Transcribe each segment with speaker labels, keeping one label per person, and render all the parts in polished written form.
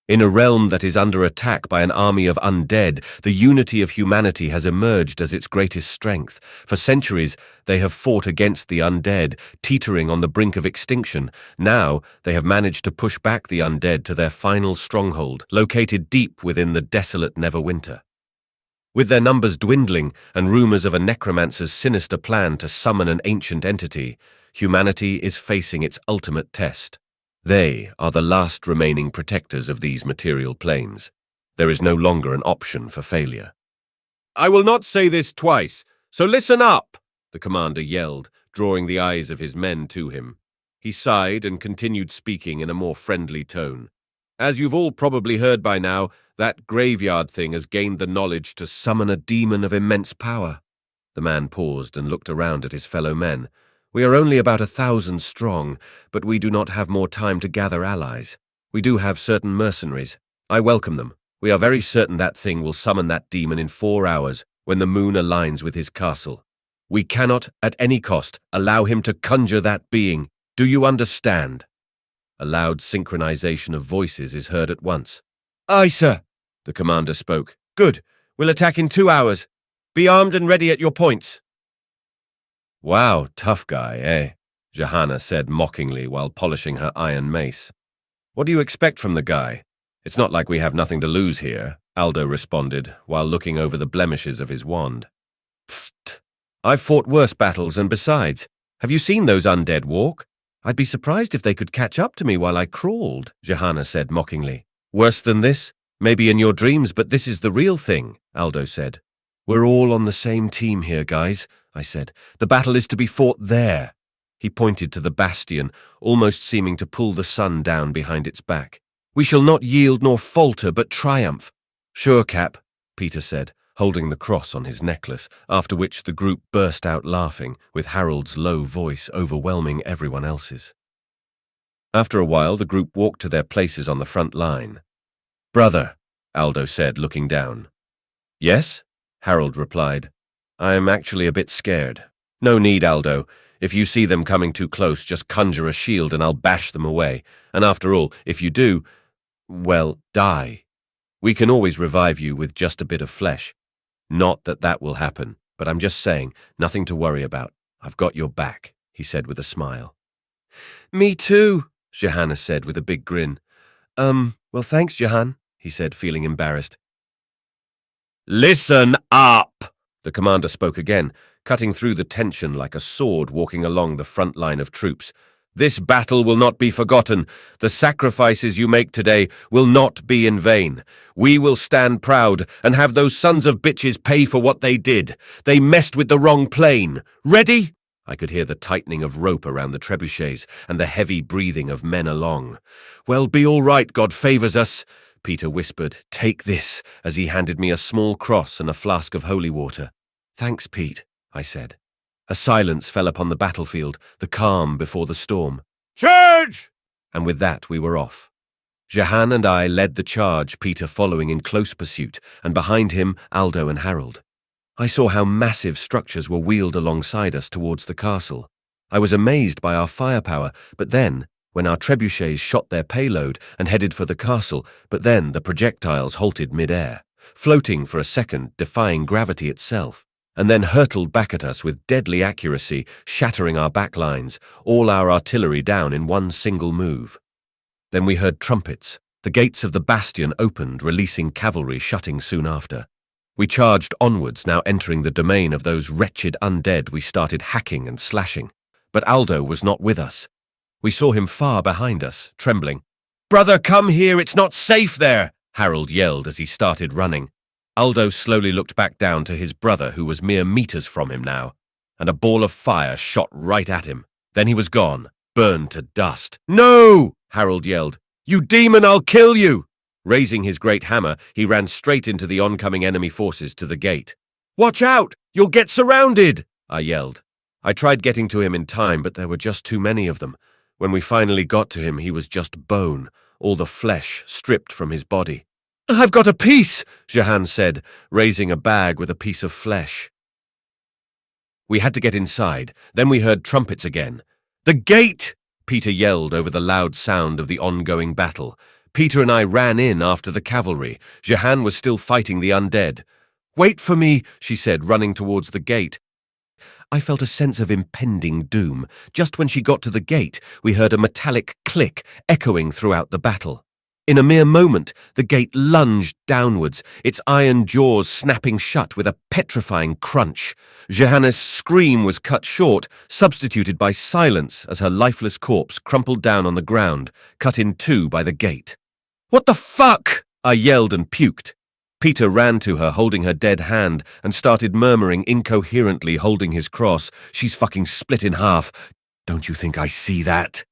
Speaker 1: In a realm that is under attack by an army of undead, the unity of humanity has emerged as its greatest strength. For centuries, they have fought against the undead, teetering on the brink of extinction. Now, they have managed to push back the undead to their final stronghold, located deep within the desolate Neverwinter. With their numbers dwindling and rumors of a necromancer's sinister plan to summon an ancient entity, humanity is facing its ultimate test. They are the last remaining protectors of these material planes. There is no longer an option for failure. "I will not say this twice, so listen up," the commander yelled, drawing the eyes of his men to him. He sighed and continued speaking in a more friendly tone. "As you've all probably heard by now, that graveyard thing has gained the knowledge to summon a demon of immense power." The man paused and looked around at his fellow men. "We are only about 1,000 strong, but we do not have more time to gather allies. We do have certain mercenaries. I welcome them. We are very certain that thing will summon that demon in 4 hours, when the moon aligns with his castle. We cannot, at any cost, allow him to conjure that being. Do you understand?" A loud synchronization of voices is heard at once. "Aye, sir," the commander spoke. "Good. We'll attack in 2 hours. Be armed and ready at your points." "Wow, tough guy, eh?" Johanna said mockingly while polishing her iron mace. "What do you expect from the guy? It's not like we have nothing to lose here," Aldo responded while looking over the blemishes of his wand. "Pfft. I've fought worse battles, and besides, have you seen those undead walk? I'd be surprised if they could catch up to me while I crawled," Johanna said mockingly. "Worse than this? Maybe in your dreams, but this is the real thing," Aldo said. "We're all on the same team here, guys," I said. "The battle is to be fought there." He pointed to the bastion, almost seeming to pull the sun down behind its back. "We shall not yield nor falter, but triumph." "Sure, Cap," Peter said, holding the cross on his necklace, after which the group burst out laughing, with Harold's low voice overwhelming everyone else's. After a while, the group walked to their places on the front line. "Brother," Aldo said, looking down. "Yes?" Harold replied. "I'm actually a bit scared." "No need, Aldo. If you see them coming too close, just conjure a shield and I'll bash them away. And after all, if you do, well, die. We can always revive you with just a bit of flesh. Not that that will happen, but I'm just saying, nothing to worry about. I've got your back," he said with a smile. "Me too," Johanna said with a big grin. Well, thanks, Johan," he said, feeling embarrassed. "Listen up!" the commander spoke again, cutting through the tension like a sword walking along the front line of troops. "This battle will not be forgotten. The sacrifices you make today will not be in vain. We will stand proud and have those sons of bitches pay for what they did. They messed with the wrong plane. Ready?" I could hear the tightening of rope around the trebuchets and the heavy breathing of men along. "Well, be all right, God favors us," Peter whispered. "Take this," as he handed me a small cross and a flask of holy water. "Thanks, Pete," I said. A silence fell upon the battlefield, the calm before the storm. "Charge!" And with that we were off. Johan and I led the charge, Peter following in close pursuit, and behind him Aldo and Harold. I saw how massive structures were wheeled alongside us towards the castle. I was amazed by our firepower, but then, when our trebuchets shot their payload and headed for the castle, the projectiles halted mid-air, floating for a second, defying gravity itself, and then hurtled back at us with deadly accuracy, shattering our backlines, all our artillery down in one single move. Then we heard trumpets. The gates of the bastion opened, releasing cavalry, shutting soon after. We charged onwards, now entering the domain of those wretched undead. We started hacking and slashing. But Aldo was not with us. We saw him far behind us, trembling. "Brother, come here, it's not safe there," Harold yelled as he started running. Aldo slowly looked back down to his brother, who was mere meters from him now, and a ball of fire shot right at him. Then he was gone, burned to dust. "No!" Harold yelled. "You demon, I'll kill you!" Raising his great hammer, he ran straight into the oncoming enemy forces to the gate. "Watch out! You'll get surrounded!" I yelled. I tried getting to him in time, but there were just too many of them. When we finally got to him, he was just bone, all the flesh stripped from his body. "I've got a piece," Johan said, raising a bag with a piece of flesh. We had to get inside. Then we heard trumpets again. "The gate!" Peter yelled over the loud sound of the ongoing battle. Peter and I ran in after the cavalry. Jehan was still fighting the undead. "Wait for me," she said, running towards the gate. I felt a sense of impending doom. Just when she got to the gate, we heard a metallic click echoing throughout the battle. In a mere moment, the gate lunged downwards, its iron jaws snapping shut with a petrifying crunch. Jehanna's scream was cut short, substituted by silence as her lifeless corpse crumpled down on the ground, cut in two by the gate. "What the fuck?" I yelled and puked. Peter ran to her, holding her dead hand, and started murmuring incoherently, holding his cross. "She's fucking split in half. Don't you think I see that?"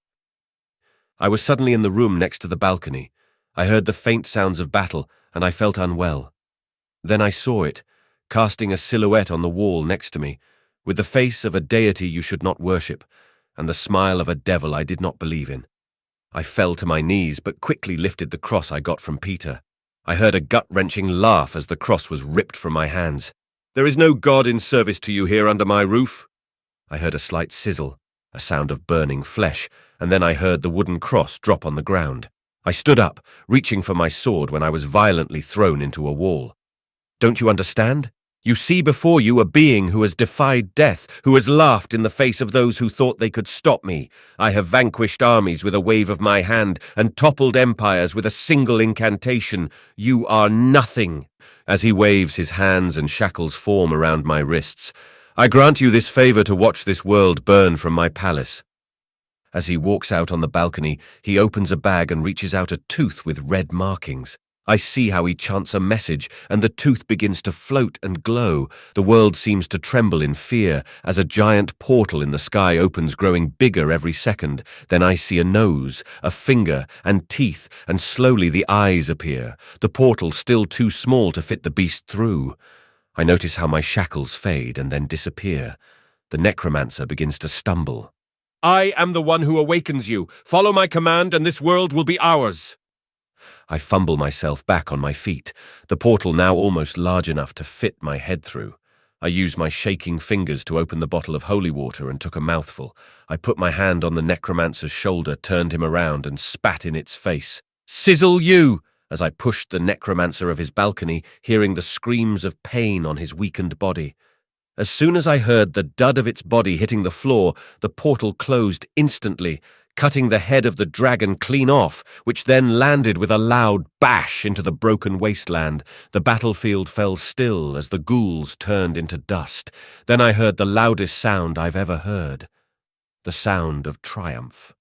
Speaker 1: I was suddenly in the room next to the balcony. I heard the faint sounds of battle, and I felt unwell. Then I saw it, casting a silhouette on the wall next to me, with the face of a deity you should not worship, and the smile of a devil I did not believe in. I fell to my knees, but quickly lifted the cross I got from Peter. I heard a gut-wrenching laugh as the cross was ripped from my hands. "There is no God in service to you here under my roof." I heard a slight sizzle, a sound of burning flesh, and then I heard the wooden cross drop on the ground. I stood up, reaching for my sword when I was violently thrown into a wall. "Don't you understand? You see before you a being who has defied death, who has laughed in the face of those who thought they could stop me. I have vanquished armies with a wave of my hand and toppled empires with a single incantation. You are nothing." As he waves his hands and shackles form around my wrists, "I grant you this favor to watch this world burn from my palace." As he walks out on the balcony, he opens a bag and reaches out a tooth with red markings. I see how he chants a message, and the tooth begins to float and glow. The world seems to tremble in fear as a giant portal in the sky opens, growing bigger every second. Then I see a nose, a finger, and teeth, and slowly the eyes appear, the portal still too small to fit the beast through. I notice how my shackles fade and then disappear. The necromancer begins to stumble. "I am the one who awakens you. Follow my command and this world will be ours." I fumble myself back on my feet, the portal now almost large enough to fit my head through. I use my shaking fingers to open the bottle of holy water and took a mouthful. I put my hand on the necromancer's shoulder, turned him around, and spat in its face. "Sizzle you!" as I pushed the necromancer of his balcony, hearing the screams of pain on his weakened body. As soon as I heard the dud of its body hitting the floor, the portal closed instantly, cutting the head of the dragon clean off, which then landed with a loud bash into the broken wasteland. The battlefield fell still as the ghouls turned into dust. Then I heard the loudest sound I've ever heard, the sound of triumph.